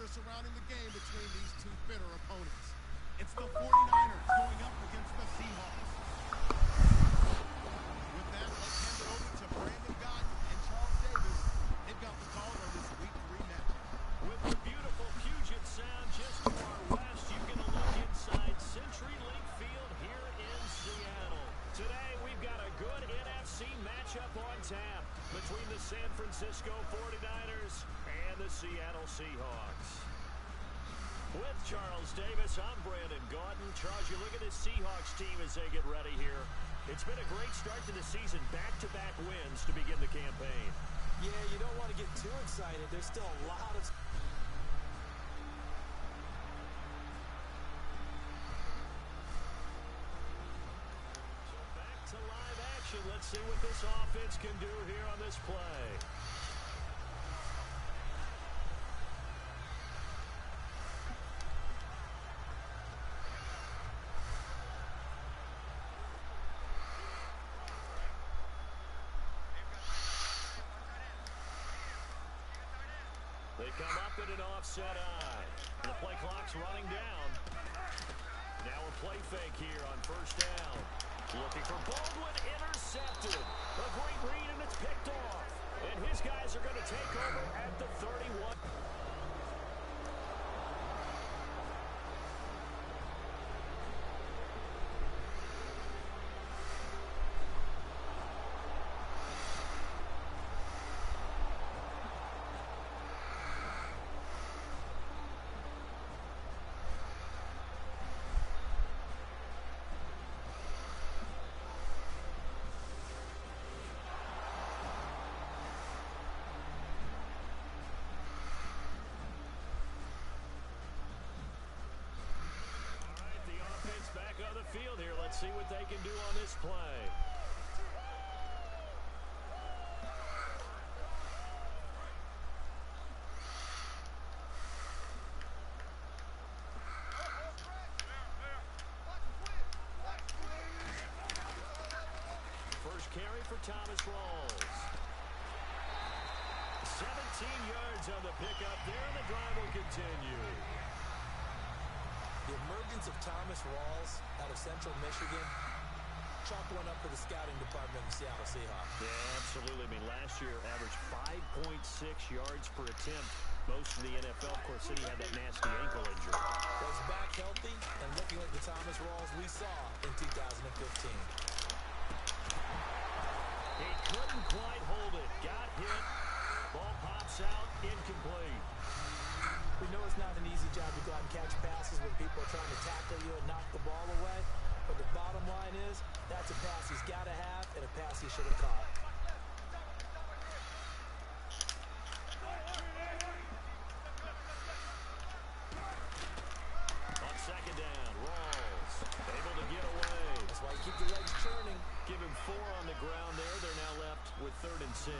surrounding the game between these two bitter opponents. It's the 49ers going up against the Seahawks. With that, let's hand it over to Brandon Gott and Charles Davis. They've got the call on this Week 3 matchup. With the beautiful Puget Sound just to our west, you get a look inside CenturyLink Field here in Seattle. Today, we've got a good NFC matchup on tap between the San Francisco 49ers and the Seattle Seahawks. With Charles Davis, I'm Brandon Gaudin. Charles, you look at this Seahawks team as they get ready here. It's been a great start to the season, back-to-back wins to begin the campaign. Yeah, you don't want to get too excited. There's still a lot of... So back to live action. Let's see what this offense can do here on this play. They come up in an offset eye. The play clock's running down. Now a play fake here on first down. Looking for Baldwin, intercepted. A great read, and it's picked off. And his guys are going to take over at the 31. Back on the field here. Let's see what they can do on this play. First carry for Thomas Rawls. 17 yards on the pickup there, and the drive will continue. The emergence of Thomas Rawls out of Central Michigan, chalk one up for the scouting department of the Seattle Seahawks. Yeah, absolutely. I mean, last year averaged 5.6 yards per attempt. Most of the NFL, of course, City had that nasty ankle injury. Was back healthy and looking like the Thomas Rawls we saw in 2015. He couldn't quite hold it. Got hit. Ball pops out. Incomplete. We know it's not an easy job to go out and catch passes when people are trying to tackle you and knock the ball away. But the bottom line is, that's a pass he's got to have and a pass he should have caught. On second down, Rawls able to get away. That's why you keep the legs churning. Give him 4 on the ground there. They're now left with 3rd and 6.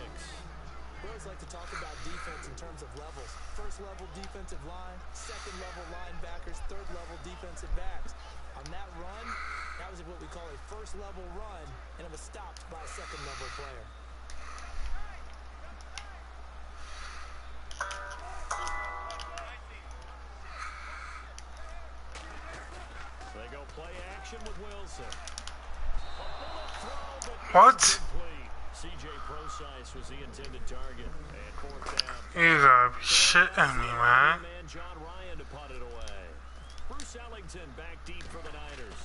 We always like to talk about defense in terms of levels. First level defensive line, second level linebackers, third level defensive backs. On that run, that was what we call a first level run, and it was stopped by a second level player. They go play action with Wilson. A bullet throw, but what? incomplete. CJ Procise was the intended target. And 4th down. You gotta be shitting me, man. John Ryan to punt it away. Bruce Ellington back deep for the Niners.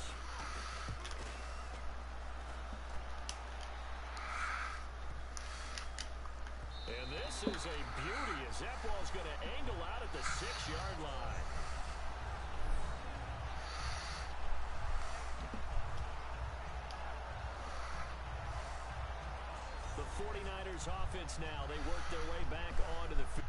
And this is a beauty as that ball's going to angle out at the 6-yard line. The 49ers offense now, they work their way back onto the field.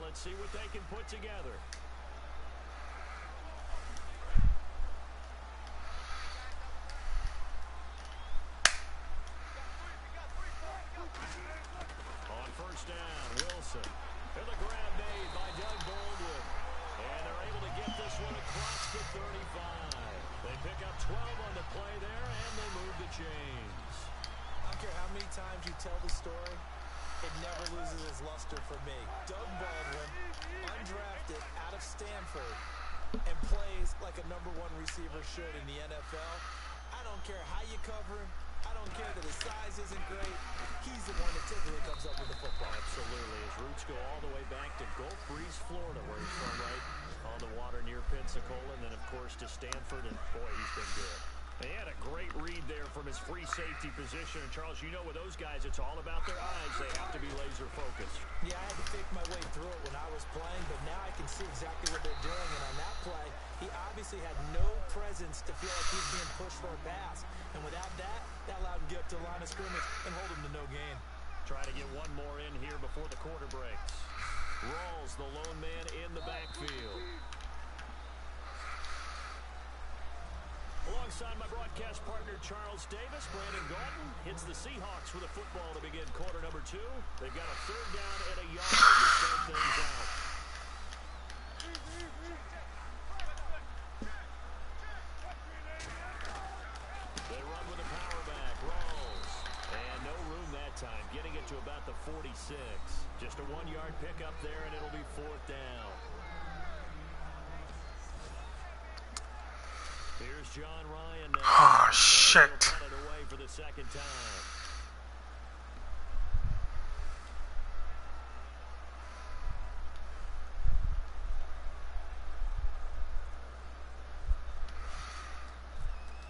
let's see what they can put together. On first down, Wilson. And the grab made by Doug Baldwin. And they're able to get this one across the 35. They pick up 12 on the play there, and they move the chains. I don't care how many times you tell the story, it never loses its luster for me. Doug Baldwin, undrafted out of Stanford, and plays like a #1 receiver should in the NFL. I don't care how you cover him. I don't care that his size isn't great. He's the one that typically comes up with the football. Absolutely. His roots go all the way back to Gulf Breeze, Florida, where he's from, right on the water near Pensacola, and then, of course, to Stanford, and, boy, he's been good. He had a great read there from his free safety position. And, Charles, you know with those guys, it's all about their eyes. They have to be laser-focused. Yeah, I had to fake my way through it when I was playing, but now I can see exactly what they're doing. And on that play, he obviously had no presence to feel like he's being pushed for a pass. And without that, that allowed him to get up to the line of scrimmage and hold him to no gain. Try to get one more in here before the quarter breaks. Rawls, the lone man in the backfield. Alongside my broadcast partner, Charles Davis, Brandon Galton hits the Seahawks with a football to begin quarter number 2. They've got a third down and a yard to start things out. They run with a power back, Rawls. And no room that time, getting it to about the 46. Just a 1-yard pickup there, and it'll be 4th down. Here's John Ryan now. Oh, shit. He'll punt it away for the second time.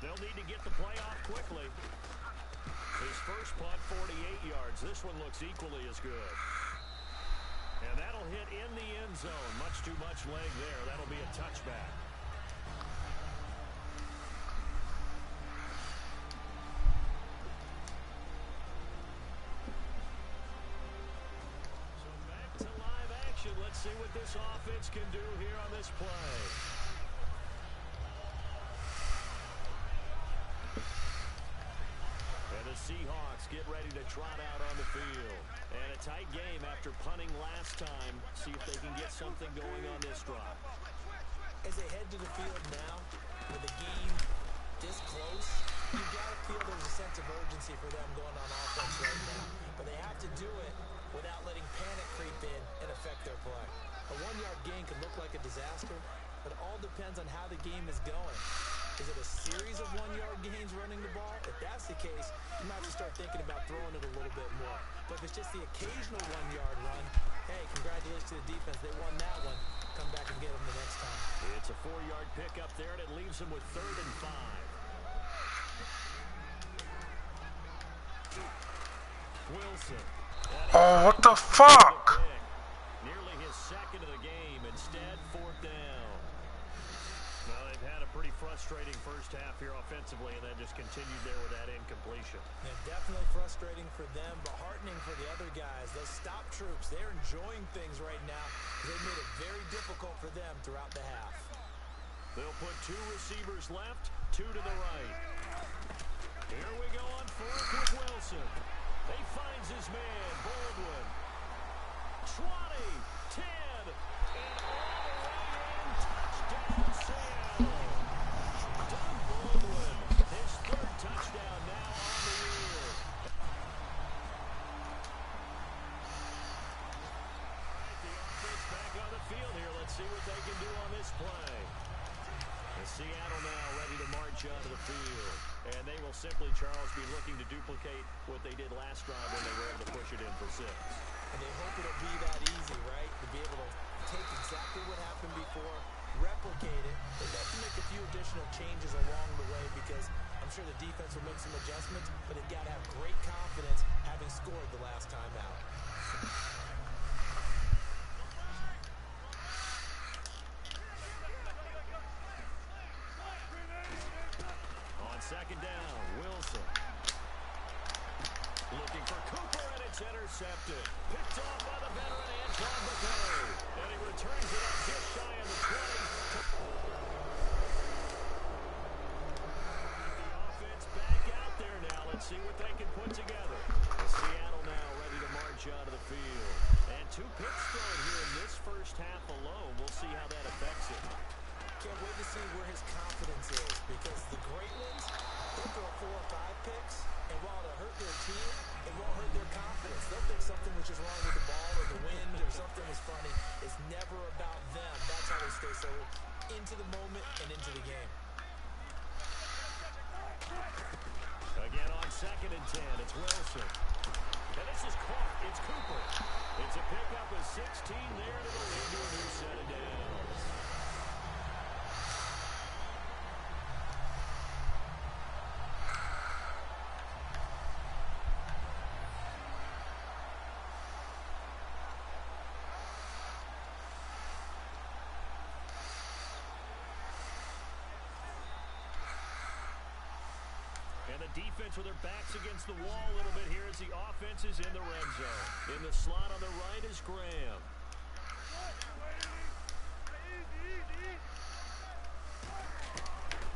They'll need to get the play off quickly. His first punt, 48 yards. This one looks equally as good. And that'll hit in the end zone. Much too much leg there. That'll be a touchback. Let's see what this offense can do here on this play. And the Seahawks get ready to trot out on the field. And a tight game after punting last time. See if they can get something going on this drive. As they head to the field now, with the game this close, you've got to feel there's a sense of urgency for them going on offense right now. But they have to do it without letting panic creep in and affect their play. A 1-yard gain could look like a disaster, but it all depends on how the game is going. Is it a series of 1-yard gains running the ball? If that's the case, you might have to start thinking about throwing it a little bit more. But if it's just the occasional 1-yard run, hey, congratulations to the defense. They won that one. Come back and get them the next time. It's a 4-yard pickup there, and it leaves them with 3rd and 5. Wilson. Oh, what the fuck? Nearly his second of the game. Instead, 4th down. Well, they've had a pretty frustrating first half here offensively, and then just continued there with that incompletion. Yeah, definitely frustrating for them, but heartening for the other guys. Those stop troops, they're enjoying things right now. They've made it very difficult for them throughout the half. They'll put 2 receivers left, 2 to the right. Here we go on 4th with Wilson. He finds his man, Baldwin. 20, 10, and all the way in. Touchdown, Sam. Doug Baldwin, his 3rd touchdown now on the year. The offense back on the field here. Let's see what they can do on this play. Seattle now ready to march onto the field. And they will simply, Charles, be looking to duplicate what they did last drive when they were able to push it in for 6. And they hope it'll be that easy, right? To be able to take exactly what happened before, replicate it. They've got to make a few additional changes along the way because I'm sure the defense will make some adjustments, but they've got to have great confidence having scored the last time out. Second down, Wilson. Looking for Cooper, and it's intercepted. Picked off by the veteran Antoine McCray. turns it up just shy of the 20. The offense back out there now. Let's see what they can put together. Seattle now ready to march onto the field. And 2 picks thrown here in this first half alone. We'll see how that affects it. Can't wait to see where his confidence is, because the great ones, they throw 4 or 5 picks, and while it'll hurt their team, it won't hurt their confidence. They'll think something was just wrong with the ball or the wind or something was funny. It's never about them. That's how they stay so into the moment and into the game. Again on 2nd and 10, it's Wilson. And this is caught. It's Cooper. It's a pickup of 16 there to the lead to a new set of downs. And the defense with their backs against the wall a little bit here as the offense is in the red zone. In the slot on the right is Graham.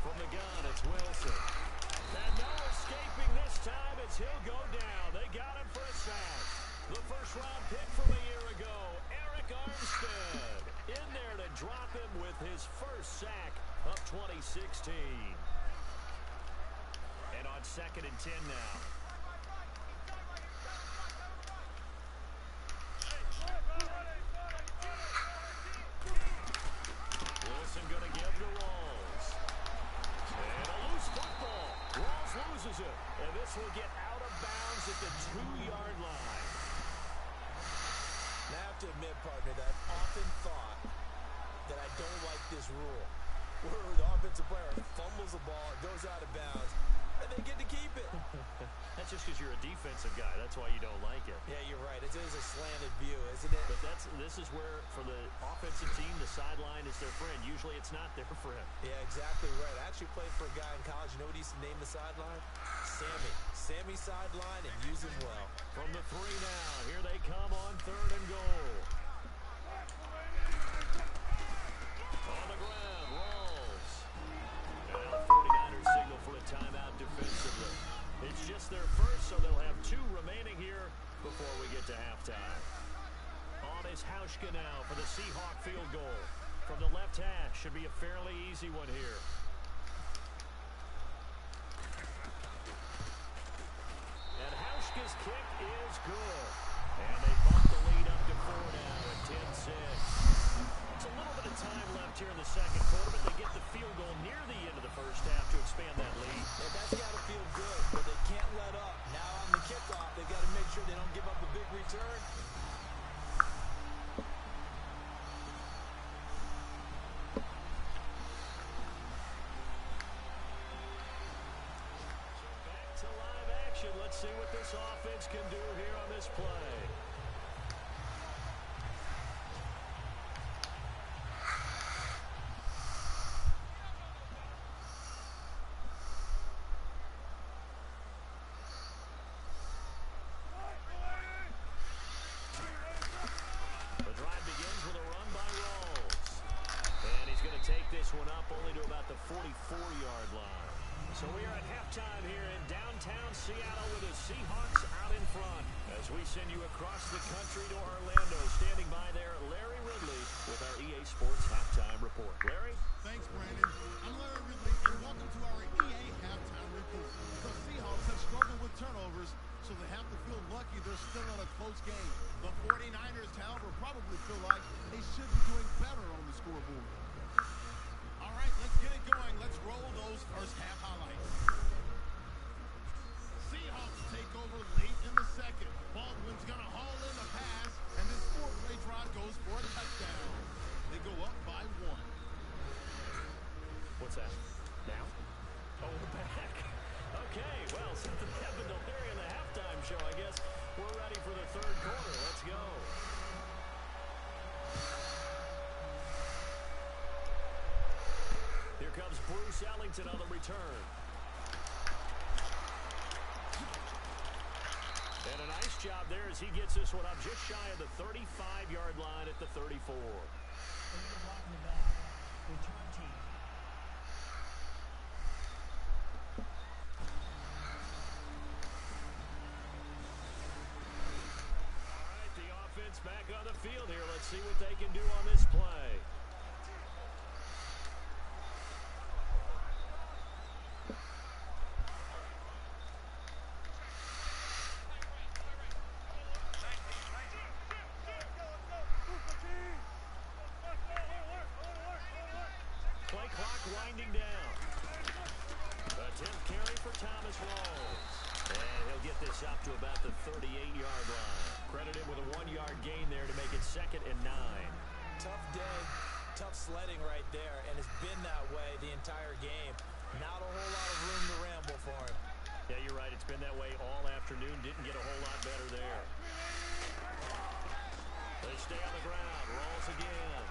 From the gun, it's Wilson. And no escaping this time as he'll go down. They got him for a sack. The first-round pick from a year ago, Eric Armstead. In there to drop him with his first sack of 2016. And on 2nd and 10 now. Wilson going to give to Rawls. And a loose football. Rawls loses it. And this will get out of bounds at the 2-yard line. Now I have to admit, partner, that I've often thought that I don't like this rule, where the offensive player fumbles the ball, it goes out of bounds, and they get to keep it. That's just because you're a defensive guy. That's why you don't like it. Yeah, you're right. It is a slanted view, isn't it? But this is where, for the offensive team, the sideline is their friend. Usually it's not their friend. Yeah, exactly right. I actually played for a guy in college. You know what he used to name the sideline? Sammy. Sammy sideline, and use him well. From the 3 now. Here they come on 3rd and goal. On the ground, Rawls. And the 49ers signal for a timeout defensively. It's just their first, so they'll have 2 remaining here before we get to halftime. On is Hauschka now for the Seahawk field goal. From the left hash, should be a fairly easy one here. And Hauschka's kick is good. And they bump the lead up to 4 now at 10-6. It's a little bit of time left here in the second quarter, but they get the field goal near the end of the first half to expand that lead. Yeah, that's got to feel good, but they can't let up. Now on the kickoff, they got to make sure they don't give up a big return. Back to live action. Let's see what this offense can do here on this play. One up only to about the 44-yard line. So we are at halftime here in downtown Seattle with the Seahawks out in front. As we send you across the country to Orlando, standing by there, Larry Ridley with our EA Sports Halftime Report. Larry? Thanks, Brandon. I'm Larry Ridley, and welcome to our EA Halftime Report. The Seahawks have struggled with turnovers, so they have to feel lucky they're still in a close game. The 49ers, however, probably feel like they should be doing better on the scoreboard. All right, let's get it going. Let's roll those first half highlights. Seahawks take over late in the second. Baldwin's going to haul in the pass, and this 4-play drive goes for a touchdown. They go up by 1. What's that? Now? Oh, we're back. Okay, well, something happened to Larry in the halftime show. I guess we're ready for the third quarter. Let's go. Here comes Bruce Ellington on the return. And a nice job there as he gets this one up just shy of the 35-yard line at the 34. Back on the field here. Let's see what they can do on this play. Play clock winding down. A 10th carry for Thomas Rawls. And he'll get this up to about the 38-yard line. Credit him with a 1-yard gain there to make it 2nd and 9. Tough day, tough sledding right there, and it's been that way the entire game. Not a whole lot of room to ramble for him. Yeah, you're right. It's been that way all afternoon. Didn't get a whole lot better there. They stay on the ground. Rolls again.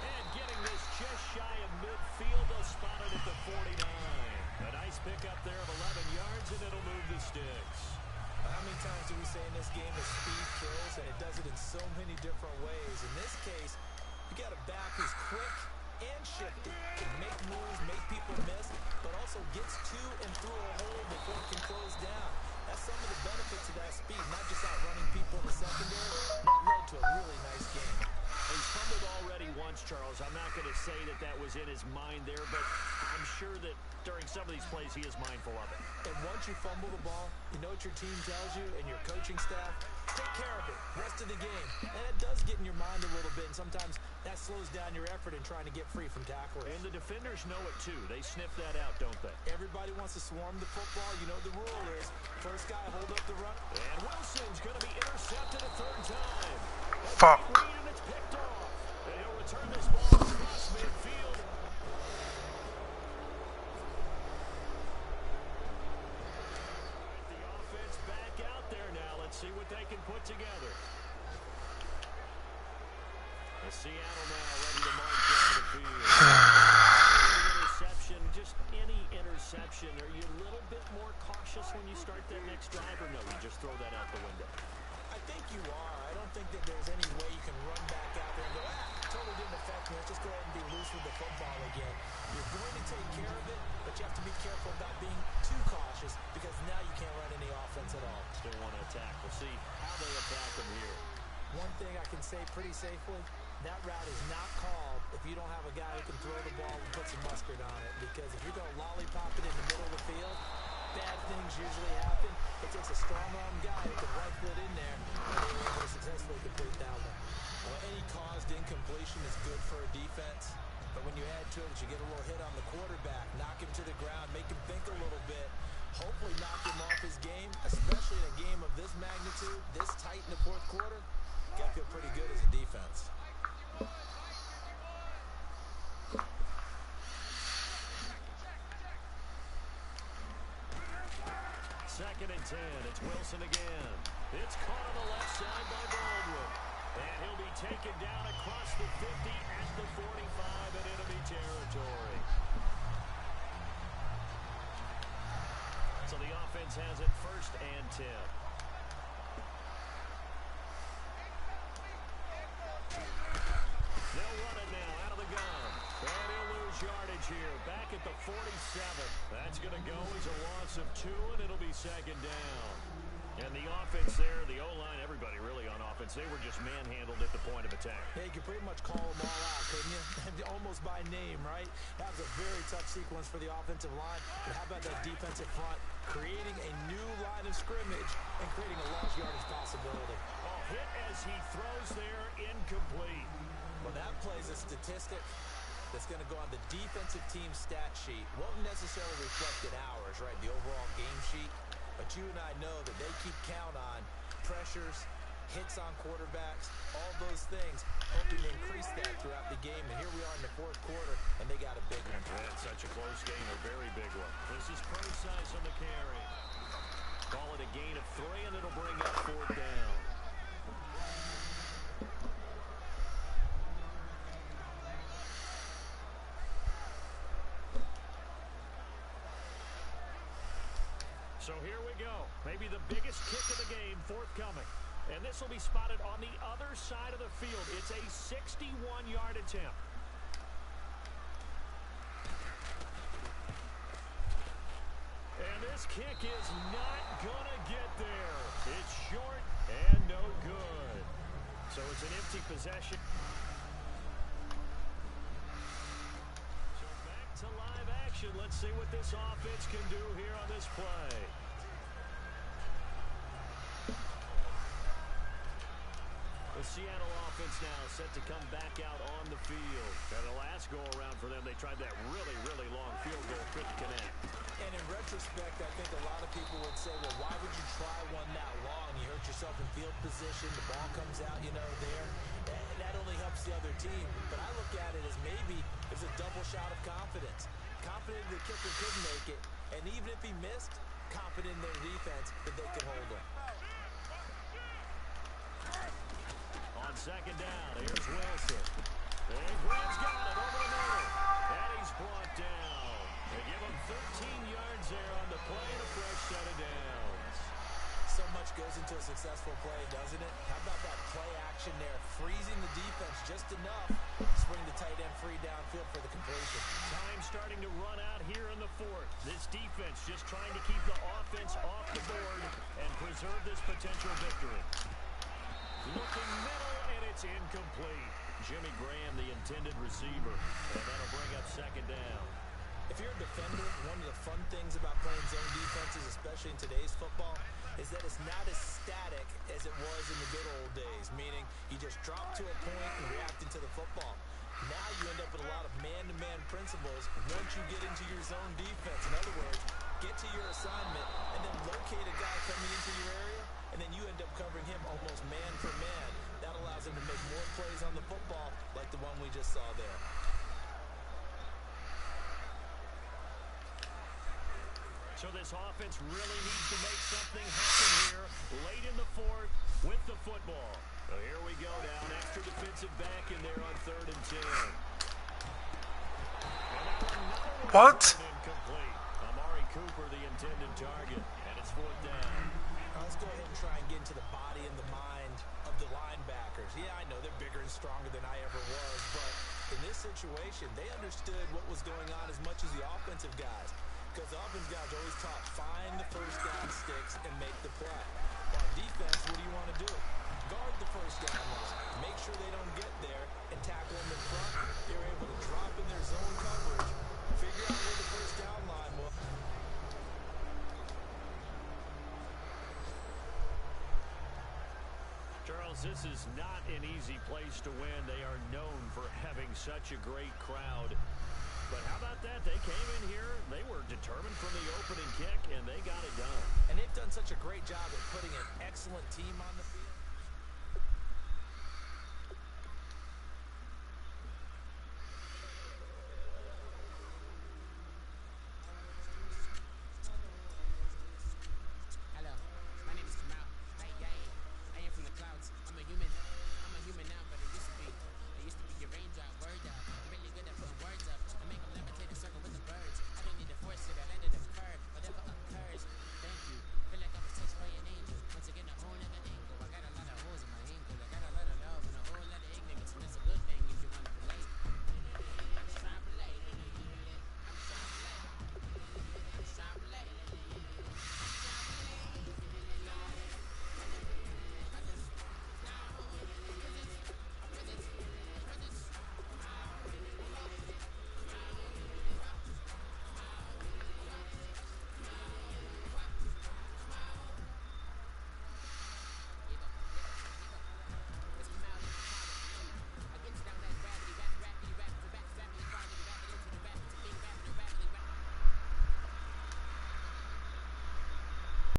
And getting this just shy of midfield. They'll spot it at the 49. A nice pickup there of 11 yards, and it'll move the sticks. How many times do we say in this game that speed kills, and it does it in so many different ways? In this case, you got a back who's quick and shifty, can make moves, make people miss, but also gets to and through a hole before it can close down. That's some of the benefits of that speed, not just outrunning people in the secondary. That led to a really nice game. He's fumbled already once, Charles. I'm not going to say that that was in his mind there, but I'm sure that during some of these plays he is mindful of it. And once you fumble the ball, you know what your team tells you and your coaching staff? Take care of it. Rest of the game. And it does get in your mind a little bit, and sometimes that slows down your effort in trying to get free from tacklers. And the defenders know it too. They sniff that out, don't they? Everybody wants to swarm the football. You know the rule is first guy hold up the run. And Wilson's going to be intercepted a 3rd time. Fuck. And it's picked off. And he'll return this ball across midfield. The offense back out there now. Let's see what they can put together. Seattle now ready to march down the field. Interception, just any interception. Are you a little bit more cautious when you start that next drive, or no, you just throw that out the window? I think you are. I don't think that there's any way you can run back out there and go, totally didn't affect me. Let's just go ahead and be loose with the football again. You're going to take care of it, but you have to be careful about being too cautious because now you can't run any offense at all. Still want to attack. We'll see how they attack them here. One thing I can say pretty safely, that route is not called if you don't have a guy who can throw the ball and put some mustard on it. Because if you're going to lollipop it in the middle of the field, bad things usually happen. It takes a strong-arm guy who can rifle it in there, and they were able to successfully complete that one. Well, any caused incompletion is good for a defense. But when you add to it, you get a little hit on the quarterback, knock him to the ground, make him think a little bit, hopefully knock him off his game, especially in a game of this magnitude, this tight in the 4th quarter. Got to feel pretty good as a defense. 2nd and 10. It's Wilson again. It's caught on the left side by Baldwin. And he'll be taken down across the 50 at the 45 in enemy territory. So the offense has it 1st and 10. They'll run it now out of the gun. And he'll lose yardage here. Back at the 47. That's going to go as a loss of 2, and it'll be 2nd down. And the offense there, the O-line, everybody really on offense, they were just manhandled at the point of attack. Yeah, you could pretty much call them all out, couldn't you? Almost by name, right? That was a very tough sequence for the offensive line. But how about that defensive front creating a new line of scrimmage and creating a large yardage possibility? Oh, hit as he throws there, incomplete. Well, that plays a statistic that's going to go on the defensive team stat sheet. Won't necessarily reflect in ours, right, the overall game sheet. But you and I know that they keep count on pressures, hits on quarterbacks, all those things, hoping to increase that throughout the game. And here we are in the 4th quarter, and they got a big one. That's such a close game, a very big one. This is Procise on the carry. Call it a gain of 3, and it'll bring up 4th down. So here we go. Maybe the biggest kick of the game forthcoming. And this will be spotted on the other side of the field. It's a 61-yard attempt. This kick is not gonna get there. It's short and no good. So it's an empty possession. So back to live action. Let's see what this offense can do here on this play. The Seattle offense now set to come back out on the field. And the last go-around for them, they tried that really, really long field goal, couldn't connect. And in retrospect, I think a lot of people would say, well, why would you try one that long? You hurt yourself in field position. The ball comes out, there. That only helps the other team. But I look at it as maybe it's a double shot of confidence. Confident the kicker could make it. And even if he missed, confident in their defense that they could hold him. On second down, here's Wilson. And Graham's got it over the middle. And he's brought down. They give him 13 yards there on the play and a fresh set of downs. So much goes into a successful play, doesn't it? How about that play action there? Freezing the defense just enough to swing the tight end free downfield for the completion. Time starting to run out here in the fourth. This defense just trying to keep the offense off the board and preserve this potential victory. Looking middle, and it's incomplete. Jimmy Graham, the intended receiver, and that'll bring up second down. If you're a defender, one of the fun things about playing zone defenses, especially in today's football, is that it's not as static as it was in the good old days, meaning you just drop to a point and react into the football. Now you end up with a lot of man-to-man principles once you get into your zone defense. In other words, get to your assignment and then locate a guy coming into your area, and then you end up covering him almost man for man. That allows him to make more plays on the football like the one we just saw there. So this offense really needs to make something happen here late in the fourth with the football. So here we go now, an extra defensive back in there on 3rd and 10. What? Incomplete. Amari Cooper, the intended target, and it's 4th down. Let's go ahead and try and get into the body and the mind of the linebackers. Yeah, I know they're bigger and stronger than I ever was, but in this situation, they understood what was going on as much as the offensive guys. Because the offense guys always taught, find the first down sticks and make the play. On defense, what do you want to do? Guard the first down line. Make sure they don't get there and tackle them in front. They're able to drop in their zone coverage, figure out where the first down line was. Charles, this is not an easy place to win. They are known for having such a great crowd. But how about that? They came in here, they were determined from the opening kick, and they got it done. And they've done such a great job at putting an excellent team on the field.